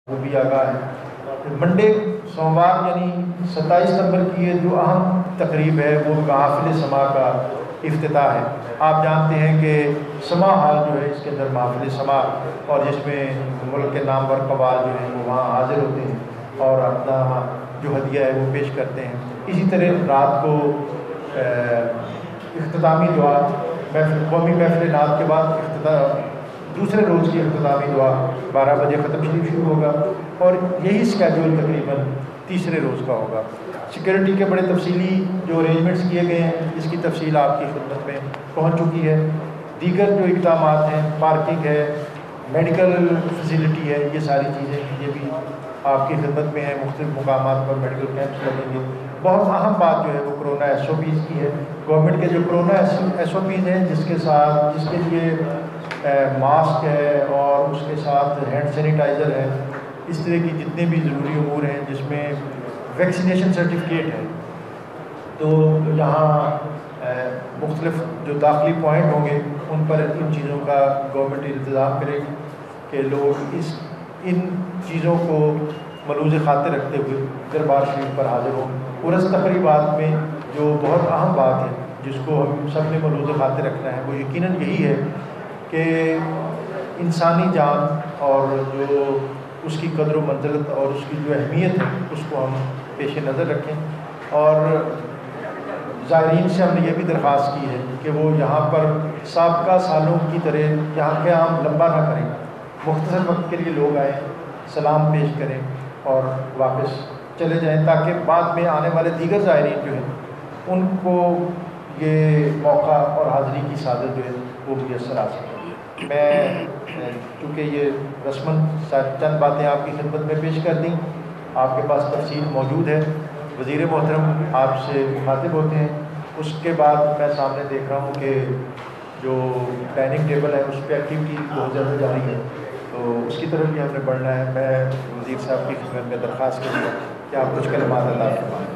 وہ بھی آگاہ ہے۔ منڈے سوموار یعنی 27 نومبر کی یہ جو اہم تقریب ہے وہ محافل سما کا افتتاح ہے۔ آپ جانتے ہیں کہ سما ہال جو ہے اس کے اندر محافل سما، اور جس میں ملک کے نامور قوال جو ہیں وہ وہاں حاضر ہوتے ہیں اور اپنا جو ہدیہ ہے وہ پیش کرتے ہیں۔ اسی طرح رات کو اختتامی دعا قومی محفل نعت کے بعد دوسرے روز کی اختتامی دعا 12 بجے ختم شریف شروع ہوگا، اور یہی اسکیجول تقریباً تیسرے روز کا ہوگا۔ سیکورٹی کے بڑے تفصیلی جو ارینجمنٹس کیے گئے ہیں اس کی تفصیل آپ کی خدمت میں پہنچ چکی ہے۔ دیگر جو اقدامات ہیں، پارکنگ ہے، میڈیکل فیسلٹی ہے، یہ ساری چیزیں یہ بھی آپ کی خدمت میں ہیں۔ مختلف مقامات پر میڈیکل کیمپس لگیں گے۔ بہت اہم بات جو ہے وہ کرونا ایس او پیز کی ہے۔ گورنمنٹ کے جو کرونا ایس او پیز ہیں جس کے لیے ماسک ہے اور اس کے ساتھ ہینڈ سینیٹائزر ہے، اس طرح کی جتنے بھی ضروری امور ہیں، جس میں ویکسینیشن سرٹیفکیٹ ہے، تو یہاں مختلف جو داخلی پوائنٹ ہوں گے ان پر ان چیزوں کا گورنمنٹ انتظام کرے گی کہ لوگ ان چیزوں کو ملوز خاطر رکھتے ہوئے دربار شریف پر حاضر ہوں۔ عرس تقریبات میں جو بہت اہم بات ہے جس کو ہم سب نے ملوز خاطر رکھنا ہے وہ یقیناً یہی ہے کہ انسانی جان اور جو اس کی قدر و منزلت اور اس کی جو اہمیت ہے اس کو ہم پیش نظر رکھیں، اور زائرین سے ہم نے یہ بھی درخواست کی ہے کہ وہ یہاں پر سابقہ سالوں کی طرح یہاں قیام لمبا نہ کریں، مختصر وقت کے لیے لوگ آئیں، سلام پیش کریں اور واپس چلے جائیں، تاکہ بعد میں آنے والے دیگر زائرین جو ہیں ان کو یہ موقع اور حاضری کی سعادت جو ہے وہ میسر آ سکے۔ میں چونکہ یہ رسماً چند باتیں آپ کی خدمت میں پیش کر دیں، آپ کے پاس تفصیل موجود ہے، وزیر محترم آپ سے مخاطب ہوتے ہیں۔ اس کے بعد میں سامنے دیکھ رہا ہوں کہ جو ڈائننگ ٹیبل ہے اس پہ ایکٹیویٹی بہت زیادہ جاری ہے، تو اس کی طرف بھی ہم نے بڑھنا ہے۔ میں وزیر صاحب کی خدمت میں درخواست کروں گا کہ آپ کچھ کلمات ادا فرمائیں۔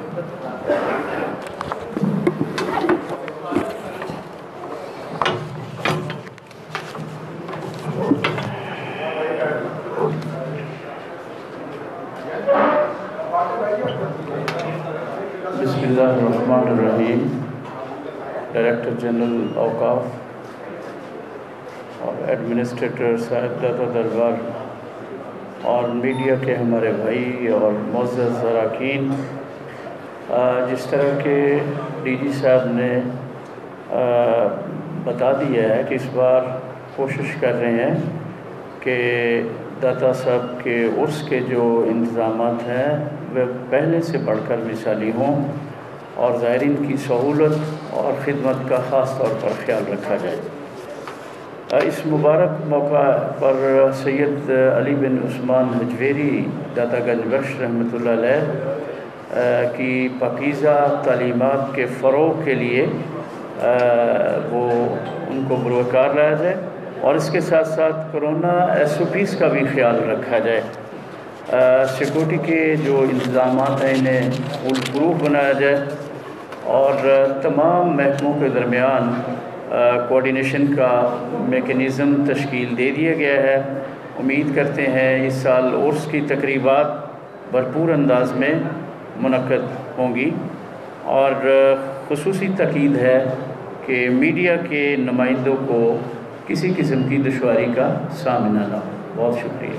بسم اللہ الرحمن الرحیم۔ ڈائریکٹر جنرل اوقاف اور ایڈمنسٹریٹر صاحب داتا دربار اور میڈیا کے ہمارے بھائی اور معزز اراکین، جس طرح کے ڈی جی صاحب نے بتا دیا ہے کہ اس بار کوشش کر رہے ہیں کہ داتا صاحب کے عرس کے جو انتظامات ہیں وہ پہلے سے بڑھ کر مثالی ہوں اور زائرین کی سہولت اور خدمت کا خاص طور پر خیال رکھا جائے۔ اس مبارک موقع پر سید علی بن عثمان حجویری داتا گنج بخش رحمۃ اللہ علیہ کی پاکیزہ تعلیمات کے فروغ کے لیے وہ ان کو بروکار لایا جائے، اور اس کے ساتھ ساتھ کرونا ایس او پیز کا بھی خیال رکھا جائے۔ سیکورٹی کے جو انتظامات ہیں انہیں فول پروف بنایا جائے، اور تمام محکموں کے درمیان کوآرڈینیشن کا میکنزم تشکیل دے دیا گیا ہے۔ امید کرتے ہیں اس سال عرس کی تقریبات بھرپور انداز میں منعقد ہوں گی، اور خصوصی تاکید ہے کہ میڈیا کے نمائندوں کو کسی قسم کی دشواری کا سامنا نہ ہو۔ بہت شکریہ۔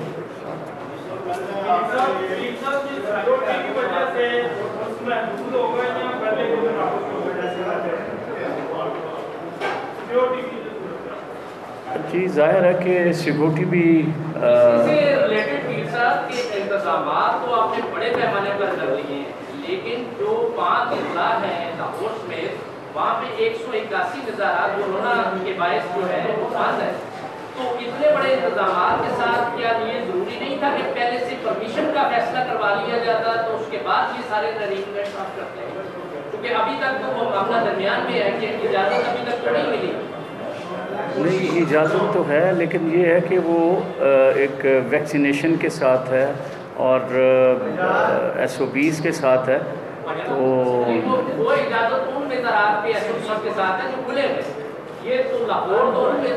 جی ظاہر ہے کہ سیکورٹی بھی انتظامات تو آپ نے بڑے پیمانے پر کر لیے ہیں، لیکن جو 5 اضلاع ہیں لاہور میں وہاں پہ 181 مزارات کورونا کے باعث جو ہے وہ بند ہے، تو اتنے بڑے انتظامات کے ساتھ کیا یہ ضروری نہیں تھا کہ پہلے سے پرمیشن کا فیصلہ کروا لیا جاتا تو اس کے بعد یہ سارے ارینجمنٹ آپ کرتے ہیں؟ کیونکہ ابھی تک تو وہ اپنا درمیان میں ہے کہ اجازت ابھی تک تو نہیں ملی۔ نہیں، اجازت تو ہے، لیکن یہ ہے کہ وہ ایک ویکسینیشن کے ساتھ ہے اور ایس او پیز کے ساتھ ہے، تو وہ اجازت ان مزارات کے ایس او پیز کے ساتھ ہے جو کھلے ہوئے، یہ تو لاہور تو ان میں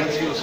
NCOC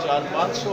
400-500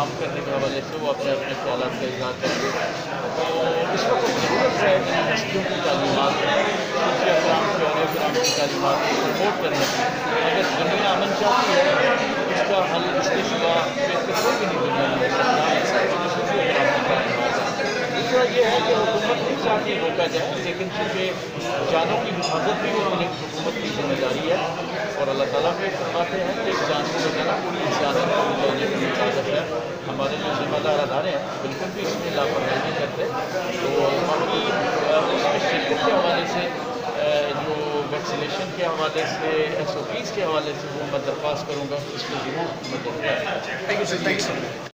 عام کرنے کے حوالے سے وہ اپنے اپنے خیالات کا اظہار کرتے ہیں. تو اس وقت ضرورت ہے یونیورسٹیوں کی تعلیمات صوفیہ کرام کی اور کرام کی تعلیمات کو سپورٹ کرنے کی. اگر دنیا امن چاہتی ہے اس کا حل اس کے سوا بہتر کوئی بھی نہیں دنیا میں صوفیہ کرام کی تعلیمات. دوسرا یہ ہے کہ حکومت نہیں چاہتی روکا جائے، لیکن چونکہ جانوں کی حفاظت بھی حکومت کی ذمہ داری ہے، اور اللہ تعالیٰ پہ فرماتے ہیں کہ جان کو بچانا پوری انسانیت کو بچانے کی حفاظت ہے. ہمارے جو ذمہ دار ادارے ہیں بالکل بھی اس میں لاپرواہی نہیں کرتے. تو باقی اس میں شرکت کے حوالے سے جو ویکسینیشن کے حوالے سے SOPs کے حوالے سے وہ میں درخواست کروں گا اس میں ضرور مدد کریں.